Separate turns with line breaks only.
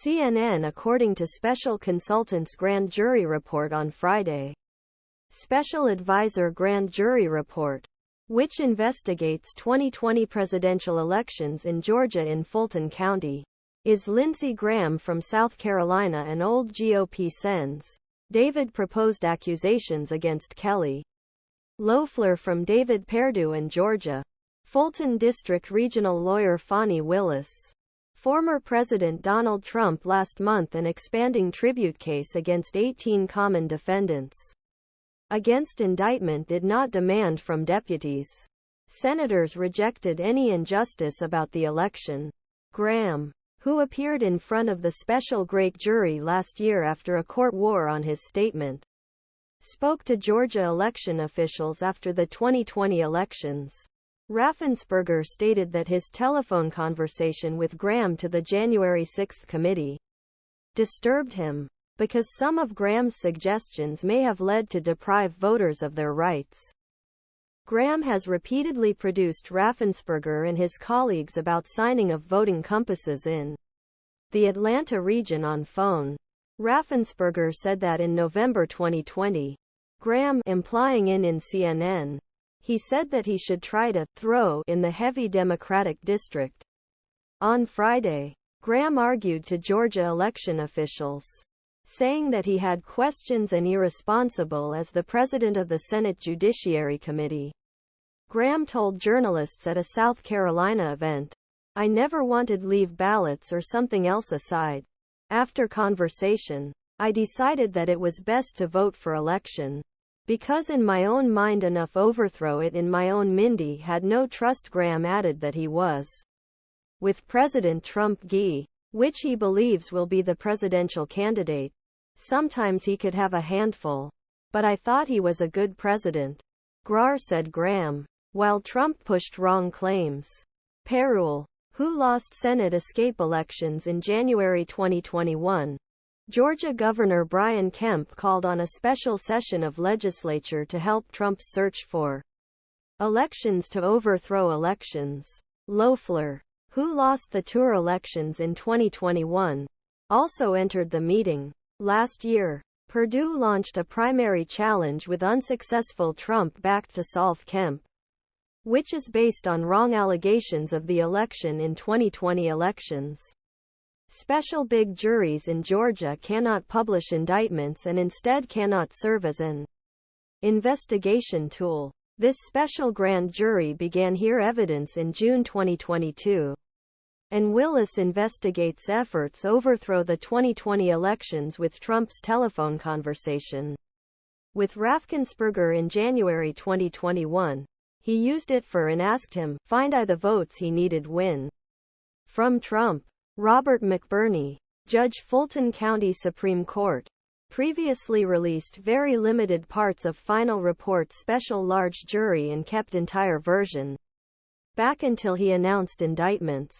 CNN according to special consultant's grand jury report on Friday. Special advisor grand jury report, which investigates 2020 presidential elections in Georgia in Fulton County, is Lindsey Graham from South Carolina and old GOP Sens.David proposed accusations against Kelly Loeffler from David Perdu and Georgia. Fulton District Regional Lawyer Fani Willis. Former President Donald Trump last month an expanding tribute case against 18 common defendants against indictment did not demand from deputies. Senators rejected any injustice about the election. Graham, who appeared in front of the special great jury last year after a court war on his statement, spoke to Georgia election officials after the 2020 elections. Rafensperger stated that his telephone conversation with Graham to the January 6 committee disturbed him, because some of Graham's suggestions may have led to deprive voters of their rights. Graham has repeatedly produced Rafensperger and his colleagues about signing of voting compasses in the Atlanta region on phone. Rafensperger said that in November 2020, Graham, implying in CNN, he said that he should try to throw in the heavy Democratic district. On Friday, Graham argued to Georgia election officials, saying that he had questions and irresponsible as the president of the Senate Judiciary Committee. Graham told journalists at a South Carolina event, "I never wanted leave ballots or something else aside. After conversation, I decided that it was best to vote for election. Because in my own mind enough overthrow it in my own mindI had no trust." Graham added that he was with President Trump GI, which he believes will be the presidential candidate. "Sometimes he could have a handful. But I thought he was a good president." Grar said Graham, while Trump pushed wrong claims. Perule, who lost Senate escape elections in January 2021, Georgia Governor Brian Kemp called on a special session of legislature to help Trump's search for elections to overthrow elections. Loeffler, who lost the tour elections in 2021, also entered the meeting. Last year, Perdue launched a primary challenge with unsuccessful Trump-backed to solve Kemp, which is based on wrong allegations of the election in 2020 elections. Special big juries in Georgia cannot publish indictments and instead cannot serve as an investigation tool. This special grand jury began hear evidence in June 2022. And Willis investigates efforts overthrow the 2020 elections with Trump's telephone conversation with Rafkensperger in January 2021. He used it for and asked him, "Find the votes he needed win." From Trump. Robert McBurney, Judge Fulton County Supreme Court, previously released very limited parts of final report special large jury and kept entire version back until he announced indictments.